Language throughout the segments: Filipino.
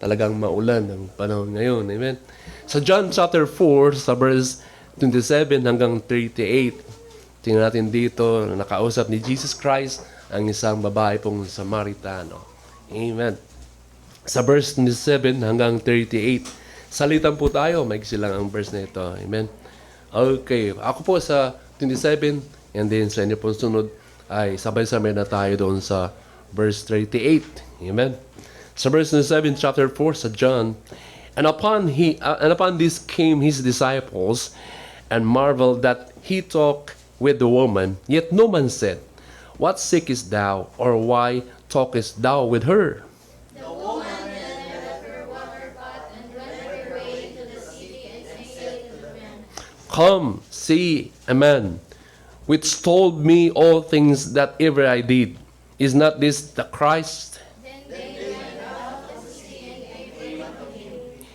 talagang maulan ng panahon ngayon. Amen? Sa John chapter 4, sa verse 27 hanggang 38, tingnan natin dito, nakausap ni Jesus Christ ang isang babae pong Samaritano. Amen. Sa verse 27 hanggang 38, salitan po tayo, maigsi lang ang verse na ito. Amen. Okay, ako po sa 27, and then sa inyo po sunod ay sabay-sabay na tayo doon sa verse 38. Amen. Sa verse 7, chapter 4 sa John, and upon this came his disciples, and marveled that he talked with the woman. Yet no man said, What seekest thou, or why talkest thou with her? The woman then left her water pot and went her way to the city and said to the men, Come, see a man, which told me all things that ever I did. Is not this the Christ? Then they went out of the city and came to him.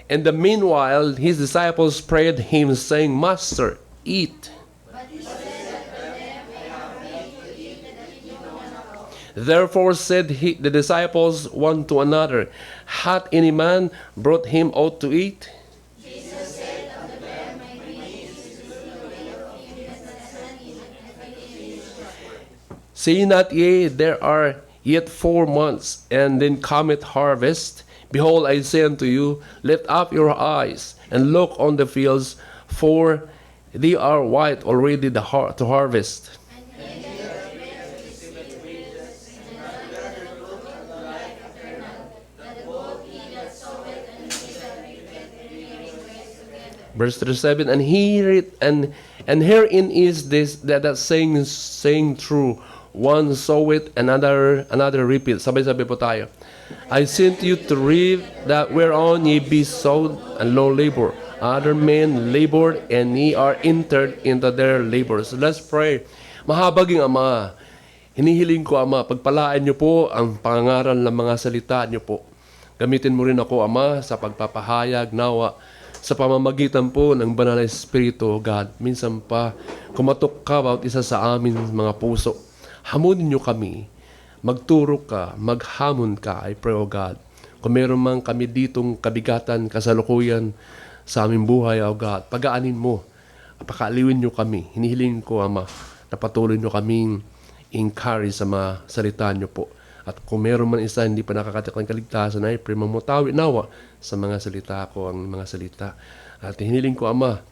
In the meanwhile, his disciples prayed him, saying, Master, eat. But he said unto them, I have meat to eat that ye know not of. Therefore said the disciples one to another, Hath any man brought him aught to eat? Jesus said unto them, My meat is to do the will of him that sent me, and finish his work. See not ye, there are yet 4 months, and then cometh harvest. Behold, I say unto you, lift up your eyes, and look on the fields, for they are white already to harvest. And he that reapeth receiveth wages, and another look of the life eternal, that both he that soweth and he that reapeth may rejoice together. Verse 37, and herein is this that saying true, one soweth, another reapeth. Sabay-sabay po tayo. I sent you to reap that whereon ye be sowed, and no labor. Other men labored, and ye are entered into their labors. So let's pray. Mahabaging Ama, hinihiling ko, Ama, pagpalaan niyo po ang pangangaral ng mga salita niyo po. Gamitin mo rin ako, Ama, sa pagpapahayag, nawa, sa pamamagitan po ng Banal na Espiritu, God. Minsan pa, kumatok ka bawat isa sa amin mga puso. Hamunin niyo kami. Magturo ka, maghamon ka, I pray, O God. Kung meron man kami ditong kabigatan, kasalukuyan sa aming buhay, O God, pagaanin mo, pakaaliwin niyo kami. Hinihiling ko, Ama, na patuloy niyo kaming encourage sa mga salita niyo po. At kung meron man isa hindi pa nakakatik ng kaligtasan, I pray, mamutawi nawa sa mga salita ko, ang mga salita. At hinihiling ko, Ama,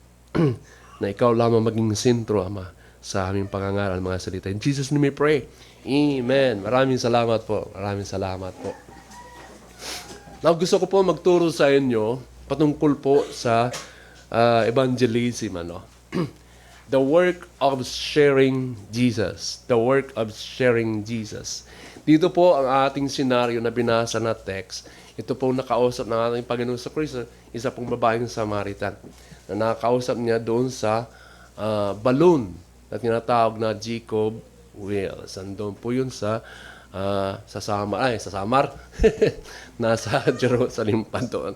na ikaw lamang maging sentro, Ama, sa aming pangangaral, mga salita. In Jesus' name we pray. Amen. Maraming salamat po. Maraming salamat po. Now, gusto ko po magturo sa inyo patungkol po sa evangelism. The work of sharing Jesus. The work of sharing Jesus. Dito po ang ating senaryo na binasa na text. Ito po nakausap ng ating Panginoon sa Kristo, isa pong babaeng Samaritan na nakausap niya doon sa balloon na tinatawag na Jacob Wells. Andun po yun sa Samar. Nasa Jerusalem pa doon.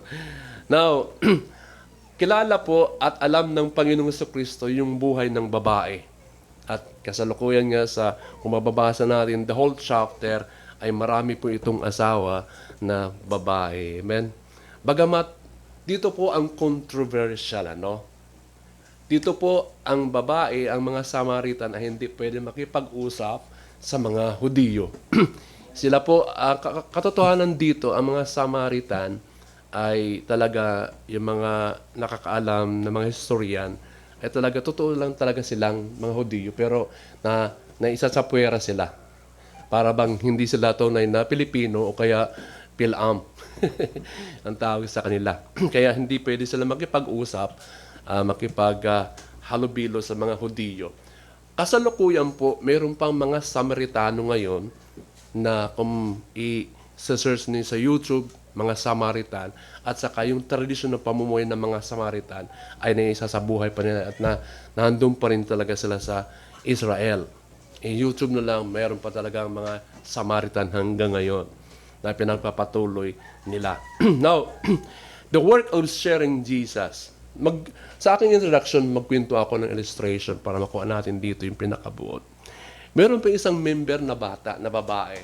Now, kilala po at alam ng Panginoong Kristo yung buhay ng babae. At kasalukuyan nga sa, kung mababasa natin, the whole chapter, ay marami po itong asawa na babae. Amen? Bagamat, dito po ang controversial, Dito po ang babae, ang mga Samaritan ay hindi pwede makipag-usap sa mga Hudiyo. Sila po, katotohanan dito, ang mga Samaritan ay talaga yung mga nakakaalam na mga historian, ay talaga, totoo lang talaga silang mga Hudiyo, pero naisa sa puwera sila. Para bang hindi sila tunay na Pilipino o kaya Pilam. Ang tawag sa kanila. Kaya hindi pwede sila makipag-usap, halubilo sa mga Hudiyo. Kasalukuyan po, meron pang mga Samaritano ngayon na kung i-search niyo sa YouTube, mga Samaritan, at saka yung tradisyon ng pamumuhay ng mga Samaritan ay naisa sa buhay pa nila at nandun pa rin talaga sila sa Israel. YouTube na lang, mayroon pa talaga mga Samaritan hanggang ngayon na pinagpapatuloy nila. Now, the work of sharing Jesus. Sa aking introduction, magkwento ako ng illustration para makuha natin dito yung pinakabuod. Meron pa isang member na bata, na babae.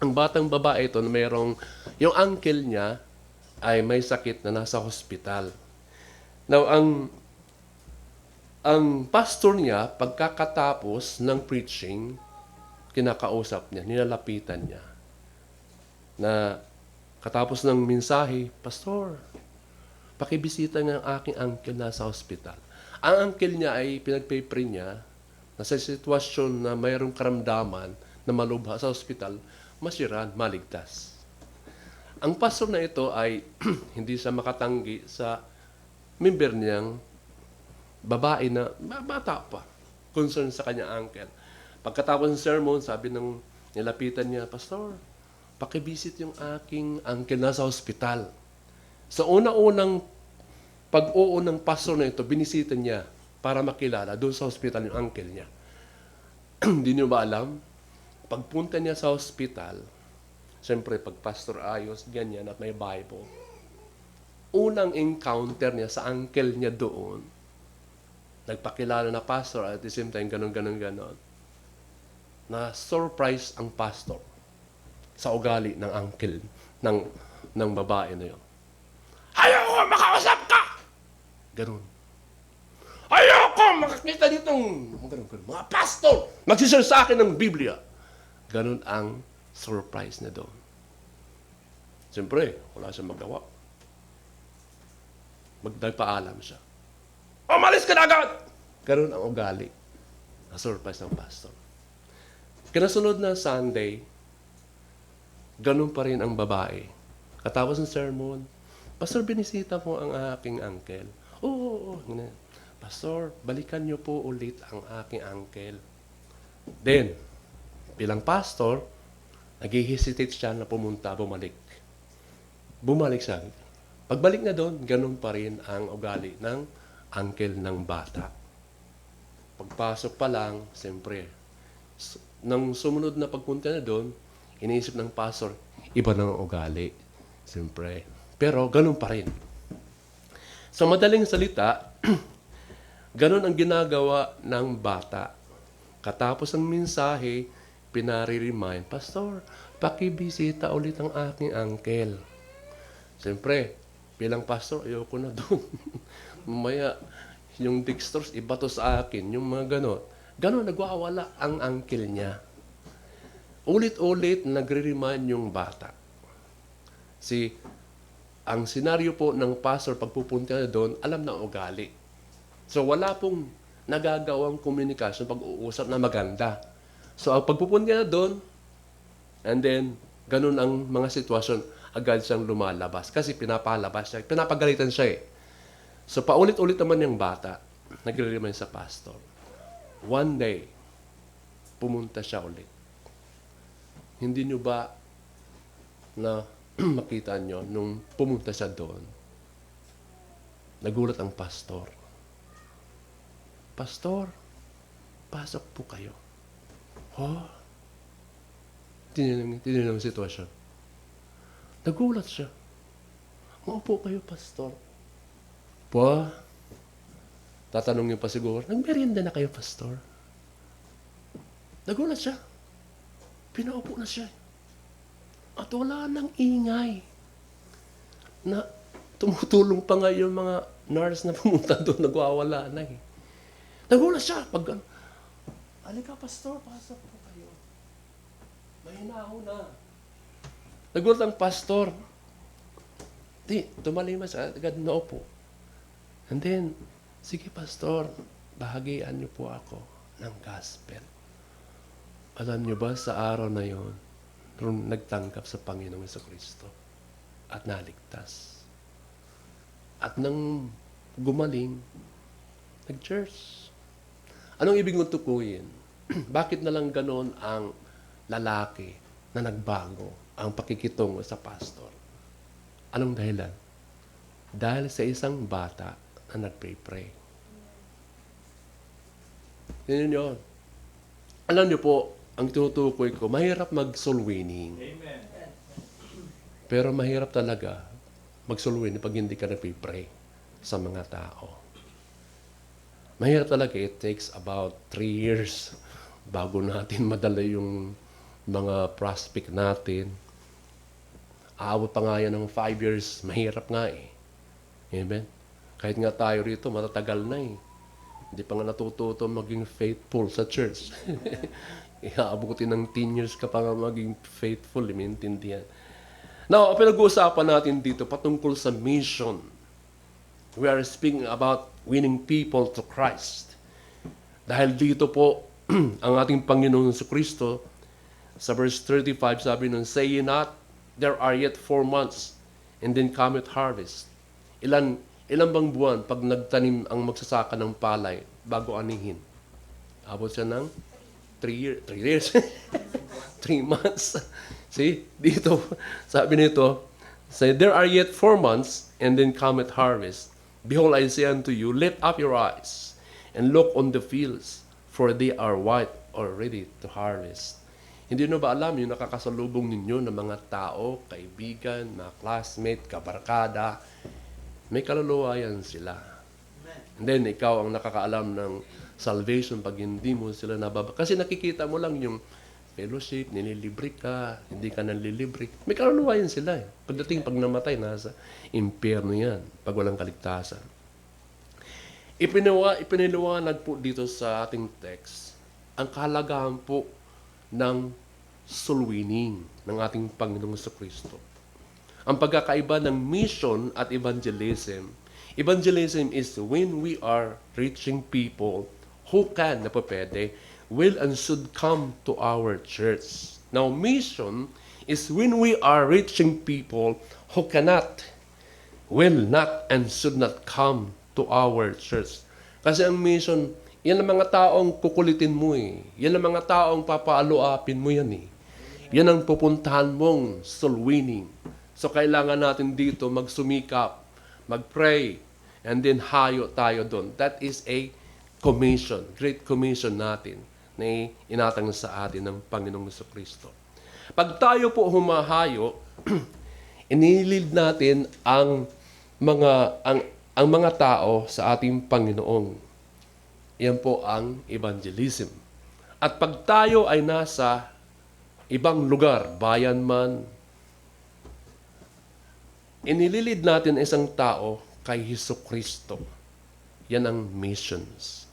ang batang babae ito, mayroong, yung uncle niya ay may sakit na nasa hospital. Now, ang pastor niya, pagkakatapos ng preaching, kinakausap niya, nilalapitan niya, na katapos ng mensahe, Pastor, pakibisita ng aking uncle nasa hospital. Ang uncle niya ay pinagpipray niya na sa sitwasyon na mayroong karamdaman na malubha sa hospital, masiran, maligtas. Ang pastor na ito ay hindi siya makatanggi sa member niyang babae na bata pa, concern sa kanya uncle. Pagkatapos ng sermon, sabi ng nilapitan niya, Pastor, pakibisit yung aking uncle nasa hospital. Sa una-unang pag-oo ng pastor na ito, binisita niya para makilala doon sa hospital yung uncle niya. Hindi niyo ba alam? Pagpunta niya sa hospital, siyempre pag pastor ayos, ganyan at may Bible, unang encounter niya sa uncle niya doon, nagpakilala na pastor at the same time ganon. Na surprise ang pastor sa ugali ng uncle ng babae na yun. Ayoko makausap ka! Ganon. Ayoko makakita ditong mga pastor magsishare sa akin ng Biblia. Ganon ang surprise na doon. Siyempre, wala siyang magawa. Magdapaalam siya. Umalis ka na agad! Ganon ang ugali. Na-surprise ng pastor. Kinasunod na Sunday, ganon pa rin ang babae. Katapos ng sermon, Pastor, binisita po ang aking uncle. Oo. Pastor, balikan niyo po ulit ang aking uncle. Then, bilang pastor, nag-hesitate siya na bumalik. Bumalik siya. Pagbalik na doon, ganun pa rin ang ugali ng uncle ng bata. Pagpasok pa lang, siyempre, nang sumunod na pagpunta na doon, iniisip ng pastor, iba na ang ugali. Siyempre. Pero ganun pa rin. Sa madaling salita, ganun ang ginagawa ng bata. Katapos ng mensahe, pinari-remind, Pastor, pakibisita ulit ang aking uncle. Siyempre, bilang pastor, ayoko na doon. Mamaya, yung dextrose, iba to sa akin, yung mga ganon. Ganon, nagwawala ang uncle niya. Ulit-ulit, nagre-remind yung bata. Ang senaryo po ng pastor pagpupunta na doon, alam na ugali. So, wala pong nagagawang komunikasyon, pag-uusap na maganda. So, ang pagpupunta na doon, and then, ganun ang mga sitwasyon, agad siyang lumalabas. Kasi pinapalabas siya, pinapagalitan siya eh. So, paulit-ulit naman yung bata, nagre-remind sa pastor. One day, pumunta siya ulit. Hindi nyo ba na makita nyo nung pumunta siya doon, nagulat ang pastor. Pastor, pasok po kayo. Tinignan ang sitwasyon. Nagulat siya. Maupo kayo, pastor. Tatanungin pa siguro, nagmerienda na kayo, pastor? Nagulat siya. Pinaupo na siya. At wala nang ingay. Na tumutulong pa nga yung mga nurse na pumunta doon, nagwawala na eh. Nagulat siya. Halika, pastor, pasok po kayo. Mahinaho na. Nagulat ang pastor. Tumalima siya, agad na upo. And then, sige, pastor, bahagian niyo po ako ng gospel. Alam niyo ba, sa araw na yon, nung nagtanggap sa Panginoong Jesucristo at naligtas. At nang gumaling, nag-church. Anong ibig mong tukuyin? Bakit na lang ganon ang lalaki na nagbago ang pakikitungo sa pastor? Anong dahilan? Dahil sa isang bata na nagpray-pray. Yun yun. Alam niyo po, ang tinutukoy ko, mahirap mag-soul winning. Amen. Pero mahirap talaga mag-soul winning pag hindi ka nagpray sa mga tao. Mahirap talaga. It takes about 3 years bago natin madala yung mga prospect natin. Aabot pa nga yan ng 5 years, mahirap nga eh. Amen? Kahit nga tayo rito, matatagal na eh. Hindi pa nga natututo maging faithful sa church. Iaabutin ng 10 years ka pa nga maging faithful, maintindihan. Now, pinag-uusapan natin dito patungkol sa mission. We are speaking about winning people to Christ. Dahil dito po, ang ating Panginoon sa Kristo, sa verse 35, sabi nun, "Say ye not, there are yet 4 months, and then cometh harvest." Ilan bang buwan pag nagtanim ang magsasaka ng palay bago anihin? Abot siya ng 3 years. 3 months. See, dito, sabi nito, say, "There are yet 4 months, and then cometh harvest. Behold, I say unto you, lift up your eyes, and look on the fields, for they are white or ready to harvest." Hindi nyo ba alam yung nakakasalubong ninyo ng mga tao, kaibigan, mga classmate, kabarkada, may kaluluwa yan sila. And then, ikaw ang nakakaalam ng salvation pag hindi mo sila nababa. Kasi nakikita mo lang yung fellowship, nililibre ka, hindi ka nanlilibre. May kaluluwa yan sila eh. Pagdating pag namatay, nasa impyerno yan, pag walang kaligtasan. Ipiniliwanag po dito sa ating text, ang kahalagahan po ng soul winning ng ating Panginoong Kristo. Ang pagkakaiba ng mission at evangelism. Evangelism is when we are reaching people who can, na po pwede, will and should come to our church. Now, mission is when we are reaching people who cannot, will not, and should not come to our church. Kasi ang mission, yan ang mga taong kukulitin mo eh. Yan ang mga taong papaaluapin mo yan eh. Yan ang pupuntahan mong soul winning. So, kailangan natin dito magsumikap, mag-pray, and then hayo tayo doon. That is a commission, great commission natin na inatang sa atin ng Panginoong Kristo. Pag tayo po humahayo, inilid natin ang mga tao sa ating Panginoong. Yan po ang evangelism. At pag tayo ay nasa ibang lugar, bayan man, inililid natin isang tao kay Jesucristo. Yan ang missions.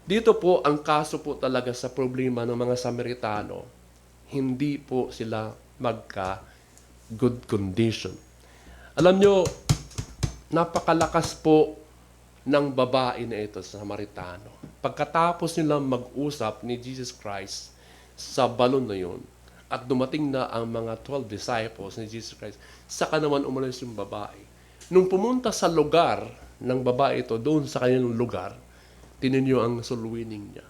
Dito po, ang kaso po talaga sa problema ng mga Samaritano, hindi po sila magka-good condition. Alam nyo, napakalakas po ng babae na ito sa Samaritano. Pagkatapos nilang mag-usap ni Jesus Christ sa balon na yun, at dumating na ang mga 12 disciples ni Jesus Christ, saka naman umalis yung babae. Nung pumunta sa lugar ng babae ito, doon sa kanilang lugar, tinan niyo ang soul winning niya.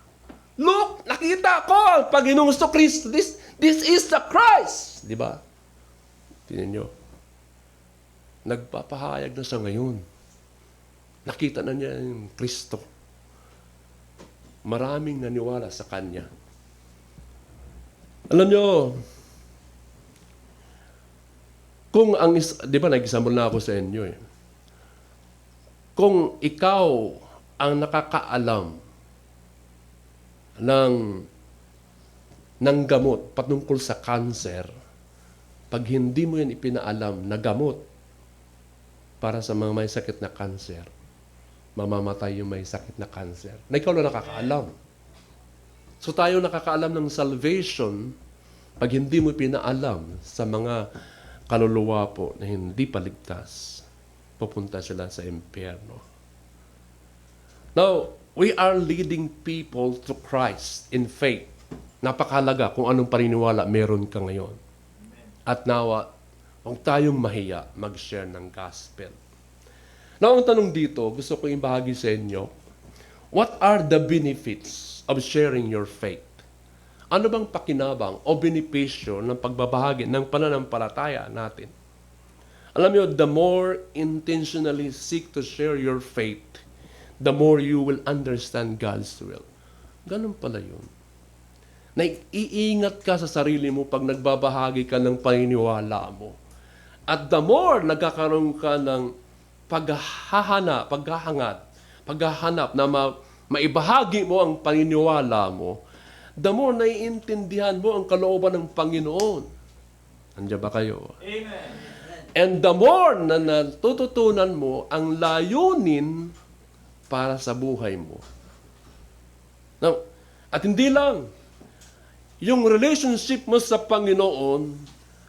Look! Nakita ko ang Panginoong Kristo. This is the Christ! Di ba? Tinan niyo. Nagpapahayag na siya ngayon. Nakita na niya yung Kristo. Maraming naniwala sa Kanya. Alam nyo, di ba nag-example na ako sa inyo eh. Kung ikaw ang nakakaalam ng gamot patungkol sa cancer, pag hindi mo yan ipinaalam na gamot para sa mga may sakit na cancer, mamamatay yung may sakit na cancer. Na ikaw lang nakakaalam. So tayo nakakaalam ng salvation pag hindi mo pinaalam sa mga kaluluwa po na hindi paligtas, pupunta sila sa impyerno. Now, we are leading people to Christ in faith. Napakahalaga kung anong paniniwala meron ka ngayon. At nawa, huwag tayong mahiya mag-share ng gospel. Now, ang tanong dito, gusto ko ibahagi sa inyo, what are the benefits of sharing your faith? Ano bang pakinabang o benepisyo ng pagbabahagi ng pananampalataya natin? Alam niyo, the more intentionally seek to share your faith, the more you will understand God's will. Ganun pala yun. Naiingat ka sa sarili mo pag nagbabahagi ka ng paniniwala mo. At the more nagkakaroon ka ng paghahanap na maibahagi mo ang paniniwala mo, the more naiintindihan mo ang kalooban ng Panginoon. Andiyan ba kayo? Amen. And the more na natututunan mo ang layunin para sa buhay mo. Now, at hindi lang, yung relationship mo sa Panginoon,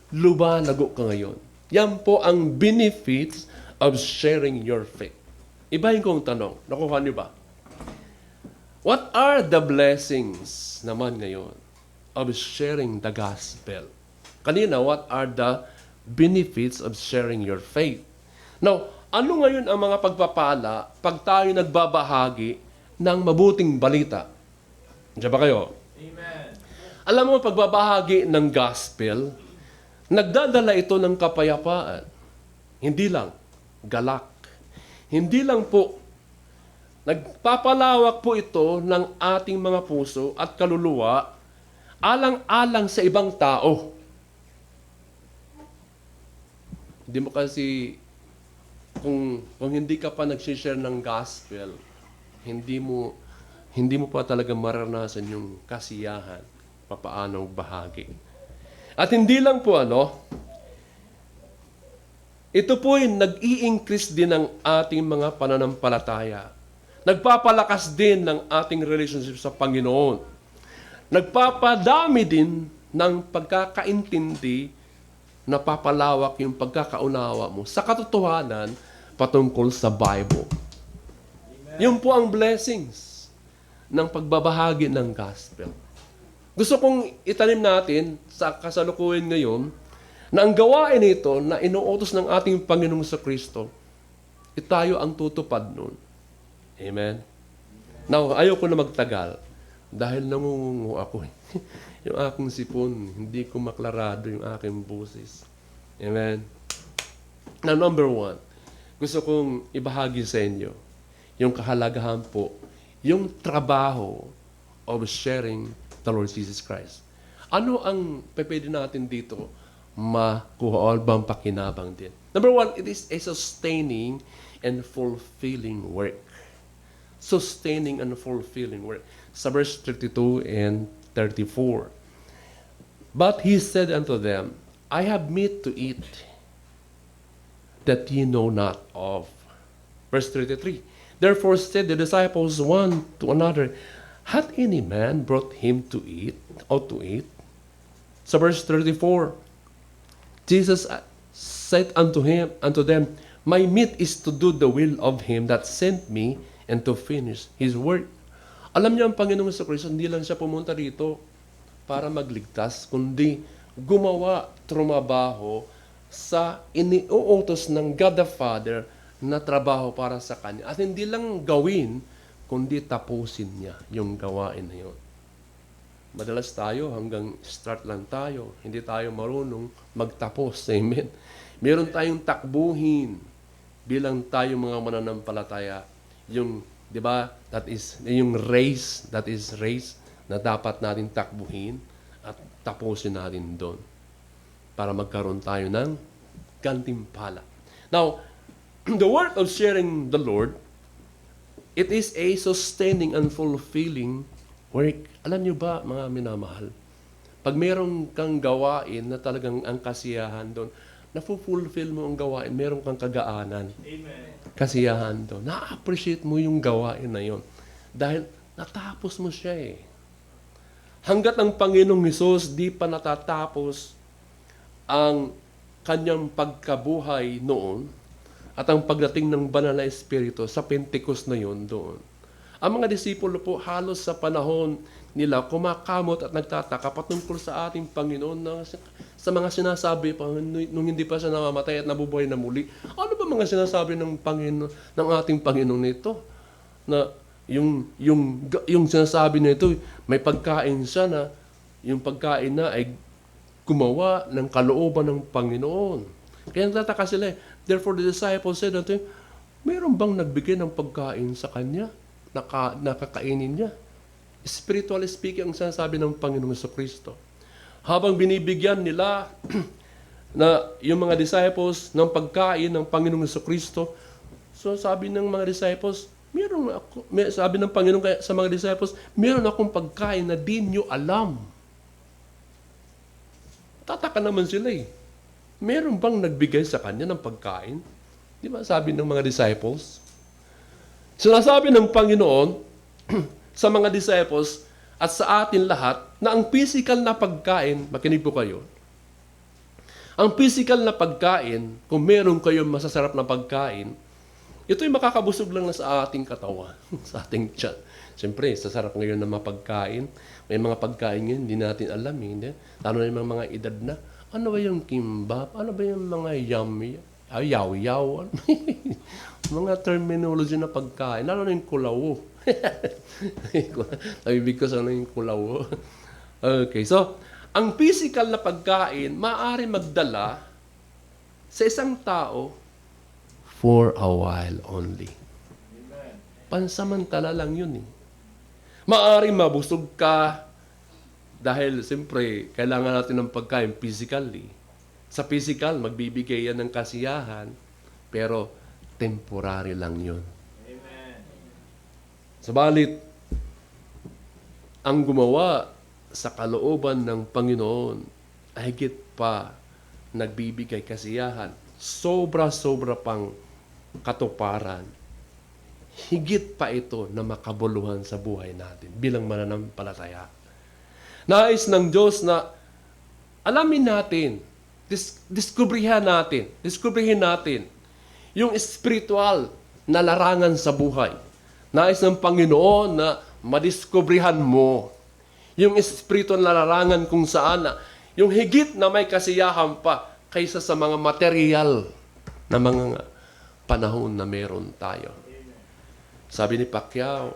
lumalago ka ngayon. Yan po ang benefits of sharing your faith. Ibahin ko ang tanong. Nakuha niyo ba? What are the blessings naman ngayon of sharing the gospel? Kanina, what are the benefits of sharing your faith? Now, ano ngayon ang mga pagpapala pag tayo nagbabahagi ng mabuting balita? Diyan ba kayo? Amen. Alam mo, pagbabahagi ng gospel, nagdadala ito ng kapayapaan. Hindi lang galak. Hindi lang po, nagpapalawak po ito ng ating mga puso at kaluluwa alang-alang sa ibang tao. Hindi mo kasi, kung hindi ka pa nag-share ng gospel, hindi mo pa talaga maranasan yung kasiyahan, papaano bahagi. At hindi lang po ito po ay nag-i-increase din ng ating mga pananampalataya. Nagpapalakas din ng ating relationship sa Panginoon. Nagpapadami din ng pagkakaintindi, napapalawak yung pagkakaunawa mo sa katotohanan patungkol sa Bible. Yun po ang blessings ng pagbabahagi ng gospel. Gusto kong itanim natin sa kasalukuyan ngayon na ang gawain ito na inuutos ng ating Panginoong sa Kristo, tayo ang tutupad nun. Amen? Now, ayoko na magtagal dahil nangungungo ako. Yung aking sipon, hindi ko maklarado yung aking boses. Amen? Now, number 1, gusto kong ibahagi sa inyo yung kahalagahan po, yung trabaho of sharing the Lord Jesus Christ. Ano ang pwede natin dito makuha o bang pakinabang din? Number 1, it is a sustaining and fulfilling work. Sustaining and fulfilling work. Sa verse 32 and 34. But he said unto them, I have meat to eat that ye know not of. Verse 33. Therefore said the disciples one to another, hath any man brought him to eat or to eat? Sa verse 34, Jesus said unto them, my meat is to do the will of him that sent me and to finish his work. Alam niyo ang Panginoong Kristo, hindi lang siya pumunta dito para magligtas, kundi gumawa, trumabaho sa iniuutos ng God the Father na trabaho para sa Kanya. At hindi lang gawin, kundi tapusin niya yung gawain na yun. Madalas tayo, hanggang start lang tayo. Hindi tayo marunong magtapos. Amen. Meron tayong takbuhin bilang tayo mga mananampalataya. Yung, di ba, that is race na dapat natin takbuhin at tapusin natin doon para magkaroon tayo ng gantimpala. Now, the work of sharing the Lord, it is a sustaining and fulfilling work. Alam niyo ba, mga minamahal, pag meron kang gawain na talagang ang kasiyahan doon, na-fulfill mo ang gawain, meron kang kagaanan. Amen. Kasiyahan doon. Na-appreciate mo yung gawain na yon. Dahil natapos mo siya eh. Hanggat ang Panginoong Hesus di pa natatapos ang kanyang pagkabuhay noon at ang pagdating ng Banal na Espiritu sa Pentecost na yon doon. Ang mga disipulo po halos sa panahon nila kumakamot at nagtataka patungkol sa ating Panginoon na sa mga sinasabi pa nung hindi pa siya namamatay at nabubuhay na muli. Ano ba mga sinasabi ng Panginoon, ng ating Panginoon nito? Na yung sinasabi nito, may pagkain siya na yung pagkain na ay gumawa ng kalooban ng Panginoon. Kaya nagtataka sila. Therefore the disciples said unto him, mayroon bang nagbigay ng pagkain sa kanya? Nakakainin niya? Spiritually speaking, ang sinasabi ng Panginoong Kristo. Habang binibigyan nila na yung mga disciples ng pagkain ng Panginoong Kristo, so sabi ng mga disciples, sabi ng Panginoon sa mga disciples, meron akong pagkain na di nyo alam. Tataka naman sila eh. Meron bang nagbigay sa kanya ng pagkain? Di ba sabi ng mga disciples? Sinasabi ng Panginoon sa mga disciples at sa atin lahat na ang physical na pagkain, makinig po kayo, ang physical na pagkain, kung meron kayong masasarap na pagkain, ito'y makakabusog lang na sa ating katawan, sa ating tiyan. Siyempre, sasarap ngayon ng mga pagkain. May mga pagkain ngayon, hindi natin alam. Hindi? Lalo na yung mga edad na, ano ba yung kimbap? Ano ba yung mga yummy? Yaw-yaw? Mga terminology na pagkain. Lalo na yung kulawo. Nabibig ko sa yung kulawo. Okay, so, ang physical na pagkain, maaari magdala sa isang tao for a while only. Pansamantala lang yun eh. Maaari mabusog ka dahil siyempre kailangan natin ng pagkain physically. Sa physical, magbibigay yan ng kasiyahan, pero temporary lang yun. Amen. Subalit, ang gumawa sa kalooban ng Panginoon ay higit pa nagbibigay kasiyahan. Sobra-sobra pang katuparan. Higit pa ito na makabuluhan sa buhay natin bilang mananampalataya. Nais ng Diyos na alamin natin, diskubrihin natin yung spiritual na larangan sa buhay. Nais ng Panginoon na madiskubrihan mo yung spiritual na larangan kung saan yung higit na may kasiyahan pa kaysa sa mga material na mga panahon na meron tayo. Sabi ni Pacquiao,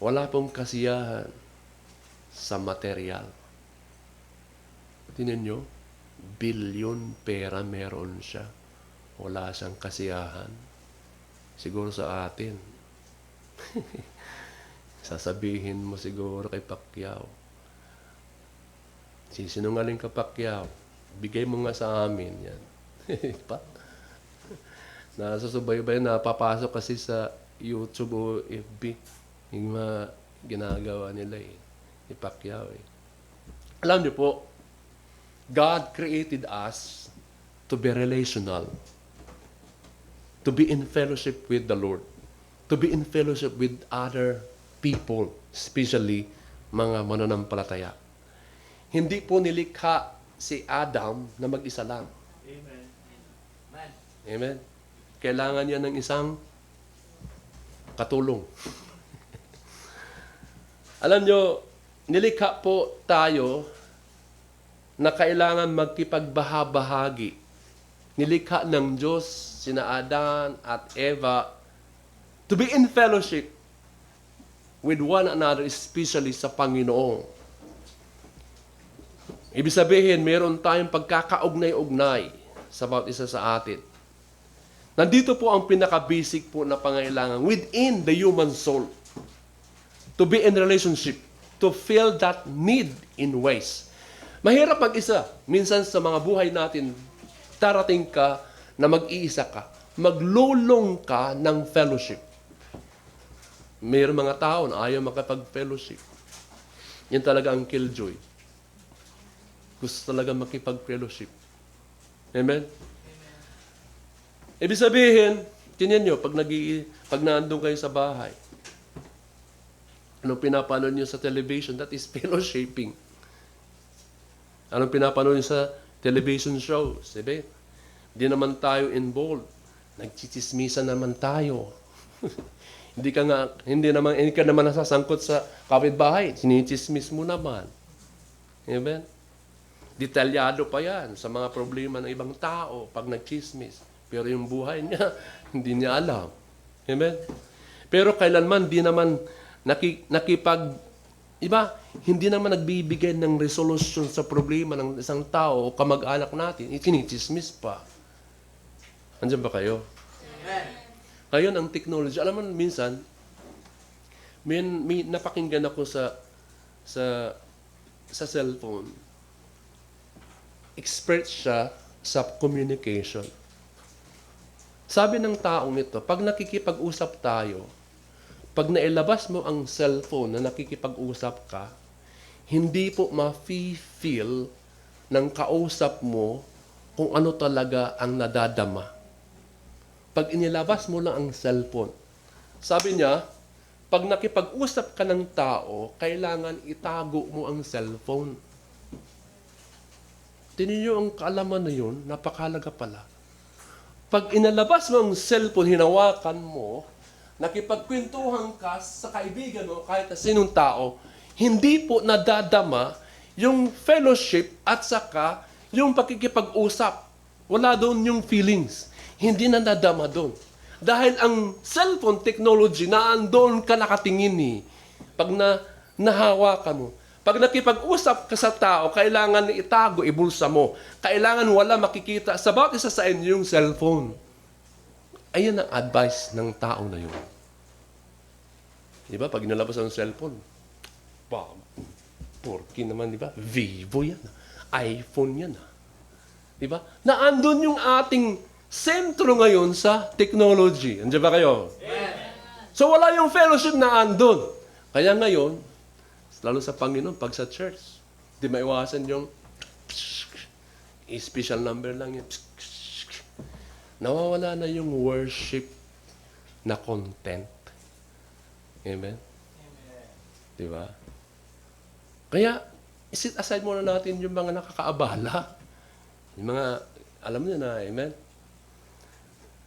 wala pong kasiyahan sa material. Tingnan nyo, bilyon pera meron siya. Wala siyang kasiyahan. Siguro sa atin. Sasabihin mo siguro kay Pacquiao, sisinungaling ka Pacquiao, bigay mo nga sa amin yan. Nasusubaybay, napapasok kasi sa YouTube o FB yung mga ginagawa nila eh. Ni Pacquiao eh. Alam niyo po, God created us to be relational. To be in fellowship with the Lord. To be in fellowship with other people, especially mga mananampalataya. Hindi po nilikha si Adam na mag-isa lang. Amen. Amen. Kailangan niya ng isang katulong. Alam nyo, nilikha po tayo na kailangan magkipagbahabahagi. Nilikha ng Diyos sina Adan at Eva to be in fellowship with one another, especially sa Panginoon. Ibig sabihin, meron tayong pagkakaugnay-ugnay sa bawat isa sa atin. Nandito po ang pinaka-basic po na pangailangan within the human soul. To be in relationship. To feel that need in ways. Mahirap mag-isa. Minsan sa mga buhay natin, darating ka na mag-iisa ka. Maglulong ka ng fellowship. Mayroong mga tao na ayaw makapag-fellowship. Yan talaga ang killjoy. Gusto talaga makipag-fellowship. Amen? Ibig sabihin, tingnan nyo, pag nandun kayo sa bahay, anong pinapanood nyo sa television? That is fellowshipping. Anong pinapanood nyo sa television shows? Diba? Hindi naman tayo involved. Nagchichismisan naman tayo. Hindi ka naman nasasangkot sa kapitbahay. Sinichismis mo naman. Amen? Detalyado pa yan sa mga problema ng ibang tao pag nagchismis. Pero yung buhay niya, hindi niya alam. Amen? Pero kailanman, di naman hindi naman nagbibigay ng resolution sa problema ng isang tao o kamag-anak natin, ikinichismis pa. Andiyan ba kayo? Amen. Ngayon, ang technology, alam mo, minsan, may napakinggan ako sa cellphone. Expert siya sa communication. Sabi ng taong ito, pag nakikipag-usap tayo, pag nailabas mo ang cellphone na nakikipag-usap ka, hindi po ma-feel ng kausap mo kung ano talaga ang nadadama. Pag inilabas mo lang ang cellphone, sabi niya, pag nakipag-usap ka ng tao, kailangan itago mo ang cellphone. Tinin niyo ang kaalaman na yun, napakalaga pala. Pag inalabas mo ang cellphone, hinawakan mo, nakipagkwentuhan ka sa kaibigan mo, kahit na sinong tao, hindi po nadadama yung fellowship at saka yung pakikipag-usap. Wala doon yung feelings. Hindi na nadama doon. Dahil ang cellphone technology, naandoon ka nakatingin eh. Pag nahawakan mo. Pag nakipag-usap ka sa tao, kailangan itago, ibulsa mo. Kailangan wala makikita sa bawat isa sa inyo yung cellphone. Ayan ang advice ng tao na yun. Di ba? Pag nalabas ang cellphone, porky naman, di ba? Vivo yan. iPhone yan. Di ba? Naandun yung ating sentro ngayon sa technology. Andiyan ba kayo? Yeah. So wala yung fellowship na andun. Kaya ngayon, lalo sa Panginoon, pag sa church, di maiwasan yung special number lang yun. Nawawala na yung worship na content. Amen? Di ba? Kaya, isit aside muna natin yung mga nakakaabala. Yung mga, alam niyo na, amen?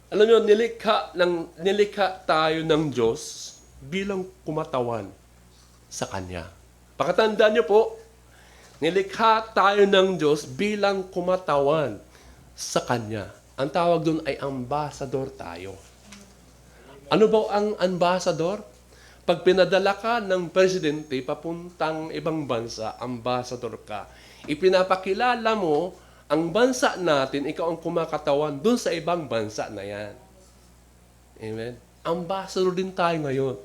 Alam niyo, nilikha tayo ng Diyos bilang kumatawan sa Kanya. Pakatandaan niyo po, nilikha tayo ng Diyos bilang kumatawan sa Kanya. Ang tawag doon ay ambassador tayo. Ano ba ang ambassador? Pag pinadala ka ng presidente papuntang ibang bansa, ambassador ka. Ipinapakilala mo ang bansa natin, ikaw ang kumakatawan doon sa ibang bansa na yan. Amen? Ambassador din tayo ngayon.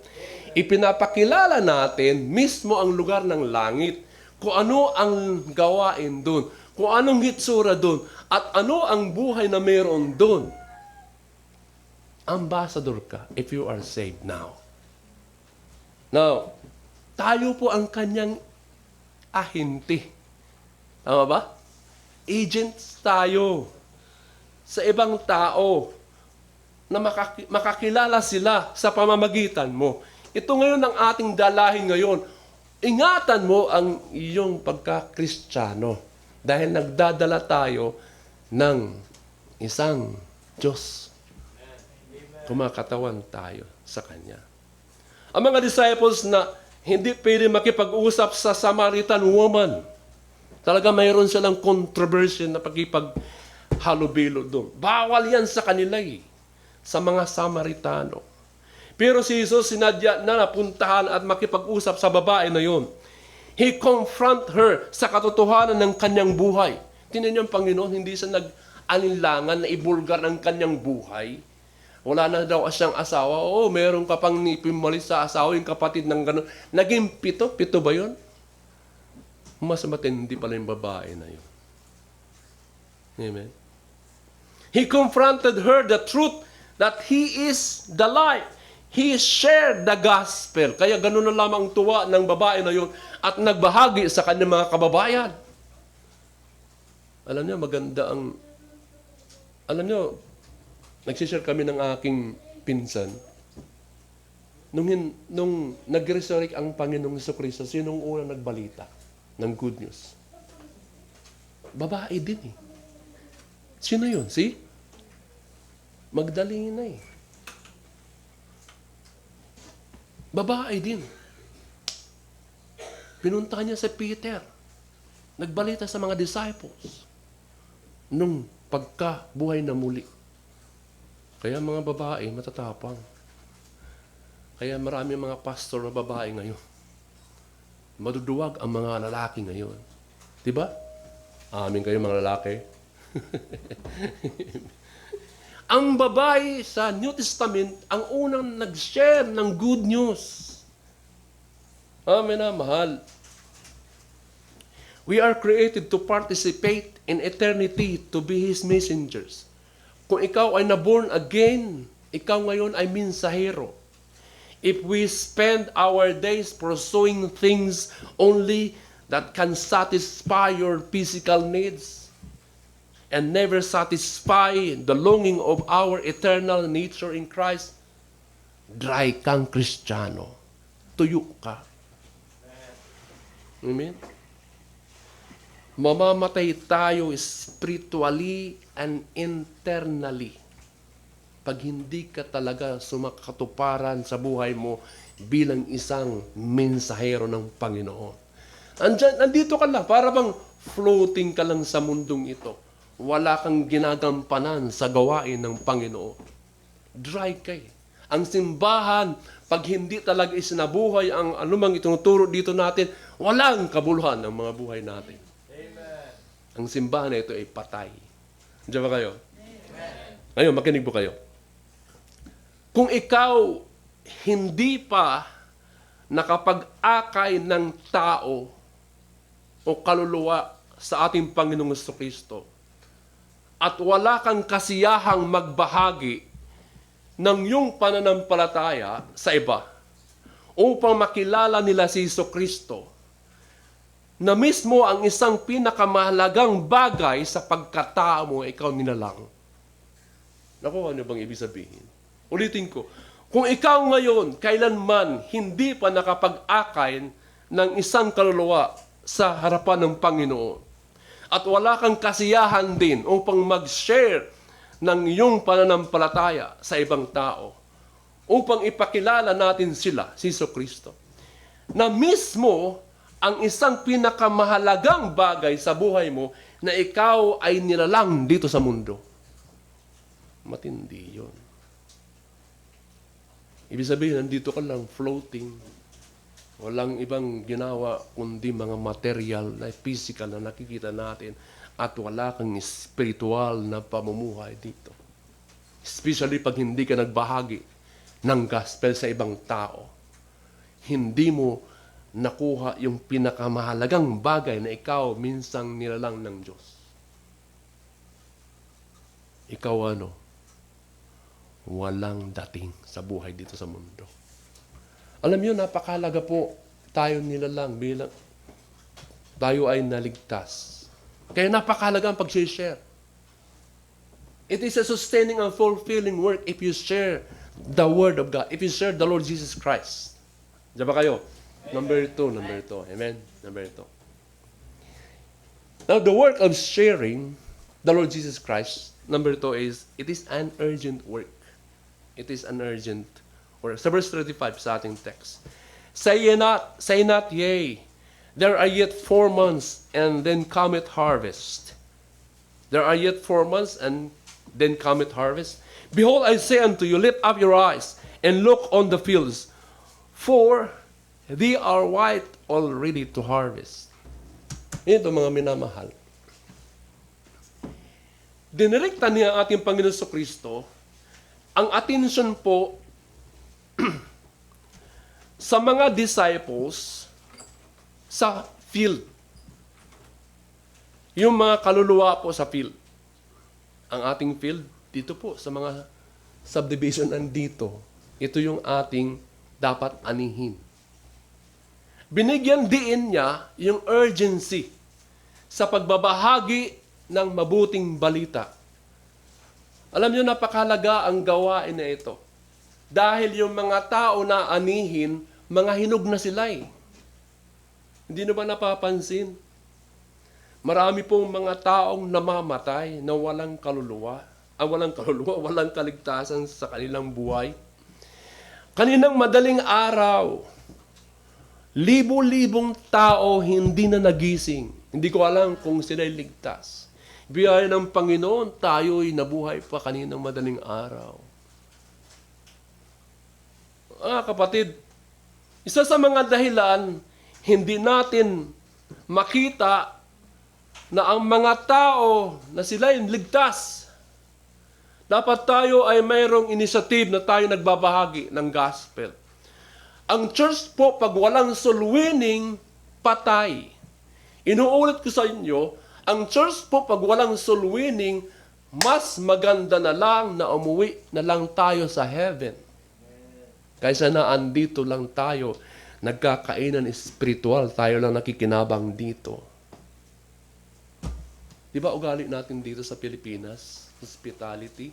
Ipinapakilala natin mismo ang lugar ng langit, kung ano ang gawain doon, kung anong hitsura doon, at ano ang buhay na mayroon doon. Ambassador ka if you are saved now. Now, tayo po ang kanyang ahente. Tama ba? Agents tayo sa ibang tao na makakilala sila sa pamamagitan mo. Ito ngayon ang ating dalahin ngayon. Ingatan mo ang iyong pagka-Kristiyano dahil nagdadala tayo ng isang Diyos. Kumakatawan tayo sa Kanya. Ang mga disciples na hindi pwede makipag-usap sa Samaritan woman, talaga mayroon silang controversy na pagkipag-halubilo doon. Bawal yan sa kanila sa mga Samaritano. Pero si Jesus sinadya na napuntahan at makipag-usap sa babae na yon. He confront her sa katotohanan ng kanyang buhay. Tingnan niyo ang Panginoon, hindi siya nag-alinlangan na ibulgar ang kanyang buhay. Wala na daw siyang asawa. Oo, meron ka pang nipimalis sa asawa, yung kapatid ng gano'n. Naging pito? Pito ba yun? Mas matindi pala yung babae na yun. Amen? He confronted her the truth that He is the light. He shared the gospel. Kaya gano'n na lamang tuwa ng babae na yun at nagbahagi sa kanyang mga kababayan. Alam niyo, maganda ang... Alam niyo, nagsishare kami ng aking pinsan. Nung nag-resurrect ang Panginoong Jesucristo, sinong unang nagbalita ng good news? Babae din eh. Sino yun? Si Magdalena eh. Babae din. Pinunta niya si Peter. Nagbalita sa mga disciples nung pagkabuhay na muli. Kaya mga babae, matatapang. Kaya marami mga pastor na babae ngayon. Maduduwag ang mga lalaki ngayon. Diba? Amin kayo mga lalaki. Ang babae sa New Testament, ang unang nag-share ng good news. Amen na, mahal. We are created to participate in eternity to be His messengers. Kung ikaw ay na-born again, ikaw ngayon ay mensahero. If we spend our days pursuing things only that can satisfy your physical needs and never satisfy the longing of our eternal nature in Christ, dry kang Kristiyano. Tuyo ka. Amen? Mamamatay tayo spiritually and internally pag hindi ka talaga sumakatuparan sa buhay mo bilang isang mensahero ng Panginoon. Nandito ka lang, para bang floating ka lang sa mundong ito. Wala kang ginagampanan sa gawain ng Panginoon. Dry ka eh. Ang simbahan, pag hindi talaga isinabuhay ang anumang itinuturo dito natin, walang kabuluhan ang mga buhay natin. Amen. Ang simbahan na ito ay patay. Diyan ba kayo? Amen. Ngayon, makinig po kayo. Kung ikaw hindi pa nakapag-akay ng tao o kaluluwa sa ating Panginoong Jesucristo at wala kang kasiyahang magbahagi ng iyong pananampalataya sa iba upang makilala nila si Jesucristo na mismo ang isang pinakamahalagang bagay sa pagkatao mo, ikaw nilalang. Naku, ano bang ibig sabihin? Ulitin ko, kung ikaw ngayon, kailanman hindi pa nakapag-akay ng isang kaluluwa sa harapan ng Panginoon at wala kang kasiyahan din upang mag-share ng iyong pananampalataya sa ibang tao upang ipakilala natin sila, si Jesucristo, na mismo ang isang pinakamahalagang bagay sa buhay mo na ikaw ay nilalang dito sa mundo. Matindi yun. Ibig sabihin, nandito ka lang, floating. Walang ibang ginawa kundi mga material na physical na nakikita natin at wala kang spiritual na pamumuhay dito. Especially pag hindi ka nagbahagi ng gospel sa ibang tao. Hindi mo nakuha yung pinakamahalagang bagay na ikaw minsang nilalang ng Diyos. Ikaw ano? Walang dating sa buhay dito sa mundo. Alam niyo, napakalaga po tayo nilalang bilang tayo ay naligtas. Kaya napakalaga ang pag-share. It is a sustaining and fulfilling work if you share the Word of God. If you share the Lord Jesus Christ. Diyan ba kayo? Number two. Amen? Number 2. Now, the work of sharing the Lord Jesus Christ, number 2 is, it is an urgent work. It is an urgent work. Sa verse 35 sa ating text. Say not, yea, there are yet 4 months, and then cometh harvest. There are yet 4 months, and then cometh harvest. Behold, I say unto you, lift up your eyes, and look on the fields, for they are white already to harvest. Ito mga minamahal. Dinirekta niya ating Panginoon Jesucristo ang attention po sa mga disciples sa field. Yung mga kaluluwa po sa field. Ang ating field, dito po sa mga subdivision nandito. Ito yung ating dapat anihin. Binigyan diin niya yung urgency sa pagbabahagi ng mabuting balita. Alam niyo, napakahalaga ang gawain na ito. Dahil yung mga tao na anihin, mga hinog na sila eh. Hindi na ba napapansin? Marami pong mga taong namamatay na walang kaluluwa. Walang kaligtasan sa kanilang buhay. Kaninang madaling araw, libo-libong tao hindi na nagising. Hindi ko alam kung sila'y ligtas. Biyaya ng Panginoon, tayo'y nabuhay pa kaninang madaling araw. Kapatid, isa sa mga dahilan, hindi natin makita na ang mga tao na sila'y ligtas. Dapat tayo ay mayroong initiative na tayo nagbabahagi ng gospel. Ang church po, pag walang soul winning, patay. Inuulit ko sa inyo, ang church po, pag walang soul winning, Mas maganda na lang na umuwi na lang tayo sa heaven. Kaysa na andito lang tayo, nagkakainan espiritual, tayo lang nakikinabang dito. Di ba ugali natin dito sa Pilipinas? Hospitality.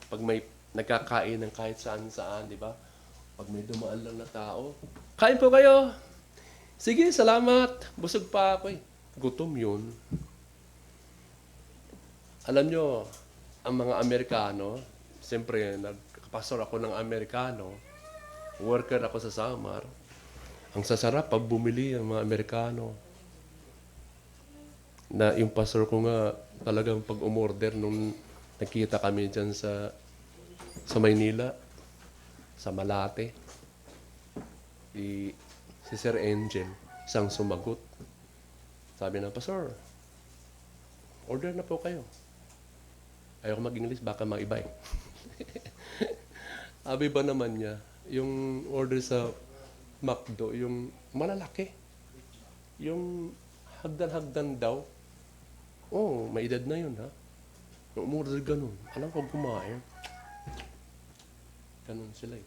Pag may nagkakainan kahit saan-saan, di ba? Pag may dumaan lang na tao, kain po kayo. Sige, salamat. Busog pa ako eh. Gutom yun. Alam nyo, ang mga Amerikano, siyempre, nagpastor ako ng Amerikano, worker ako sa Samar, ang sasarap pag bumili ang mga Amerikano. Na yung pastor ko nga, talagang pag umorder nung nakita kami dyan sa Maynila, sa Malate, si Sir Angel, isang sumagot. Sabi ng pastor, order na po kayo. Ayoko mag-English, baka maibay. Sabi ba naman niya, yung order sa McDo, yung malalaki, yung hagdan-hagdan daw, oh, may edad na yun, ha? Yung umorder ganun, alam ko kumain. Ganun sila eh.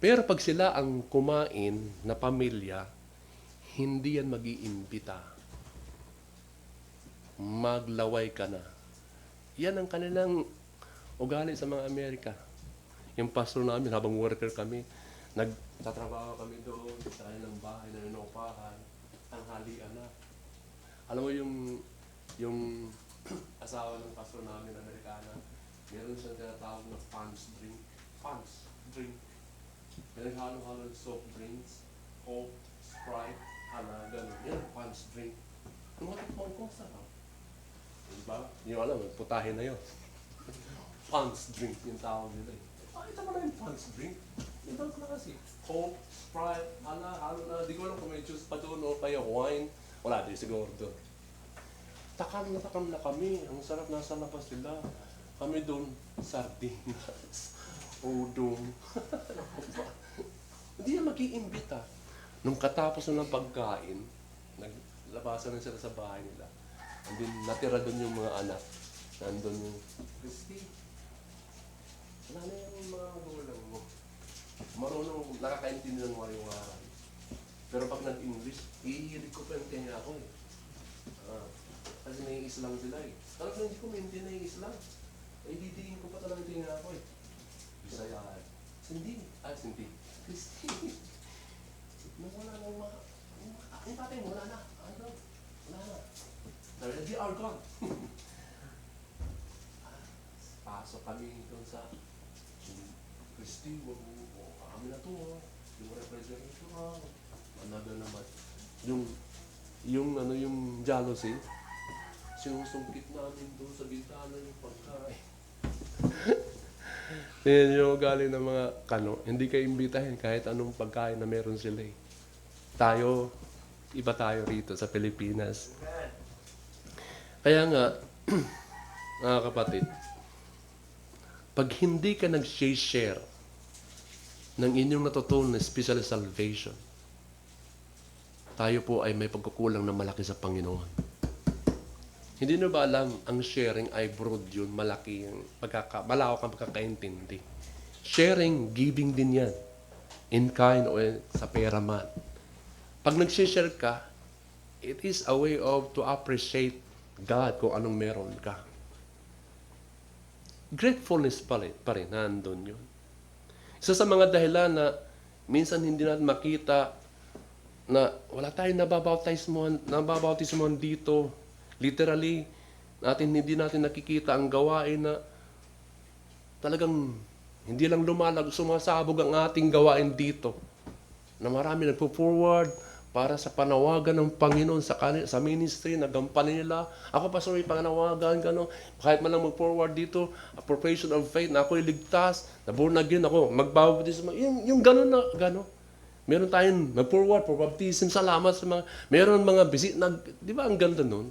Pero pag sila ang kumain na pamilya, hindi yan mag-iimbita. Maglaway ka na. Yan ang kanilang ugali sa mga Amerika. Yung pastor namin, habang worker kami, nagtatrabaho kami doon sa kanilang bahay na inuupahan, ang halian na. Alam mo yung asawa ng pastor namin, Amerikana, meron siyang tinatawag na Fans drink. Fans drink. May naghalo-halo ng soft drinks, Coke, Sprite, gano'n. Yan ang Fans drink. Ang mga tikpon ko, sarap. Diba? Hindi ko alam, putahin na yun. Fans drink yung tawag nila eh. Ito mo na yung Fans drink. Ito na kasi. Coke, Sprite, halo na. Di ko alam kung may juice pa doon o kaya wine. Wala, di siguro doon. Takam na kami. Ang sarap nasa labas nila. Kami doon, sardinas, udong. Hindi na mag-iimbita. Nung katapos na ng pagkain, naglabasan na sila sa bahay nila. And then, natira doon yung mga anak. Nandun yung, Christy, wala na yung mga gulang mo. Marunong, nakakaintindi ng wariwaran. Pero pag nag-English, ihilig ko pa yung kanya ako eh. Kasi nai-Islam sila eh. Alam ko, hindi ko maintindihan na yung Islam. Eh, didiin ko pa talaga tingin ako eh. Bisaya. Sindi. Sindi. Christy. Wala na yung mga, yung tatay mo, wala na. Ano? Wala na. They are gone. Pasok kami doon sa Christy, kami na to. Yung refrigerator, another naman. Yung jealousy, sinusungkit namin doon sa bintana yung pagkain. Yan yung ugali ng mga hindi kayo imbitahin kahit anong pagkain na meron sila eh. Tayo, iba tayo rito sa Pilipinas. Kaya nga, mga kapatid, pag hindi ka nag-share ng inyong natutunan, especially salvation, tayo po ay may pagkukulang na malaki sa Panginoon. Hindi nyo ba alam, ang sharing ay broad yun, malaki yung malawak ang pagkakaintindi. Sharing, giving din yan. In kind o sa pera man. Pag nag-share ka, it is a way of to appreciate God kung anong meron ka. Gratefulness pa rin nandun yun. Isa sa mga dahilan na minsan hindi natin makita na wala tayong nababautismohan dito. Literally, hindi natin nakikita ang gawain na talagang hindi lang sumasabog ang ating gawain dito. Na marami nagpo-forward para sa panawagan ng Panginoon sa ministry, nagampanin nila. Ako pa, sorry, panawagan, gano'n. Kahit man lang mag-forward dito, a profession of faith, na ako'y ligtas, na born again ako, magbaptism. Yung gano'n na, gano'n. Meron tayong mag-forward for baptism, salamat sa mga, meron mga visit, di ba ang ganda nun?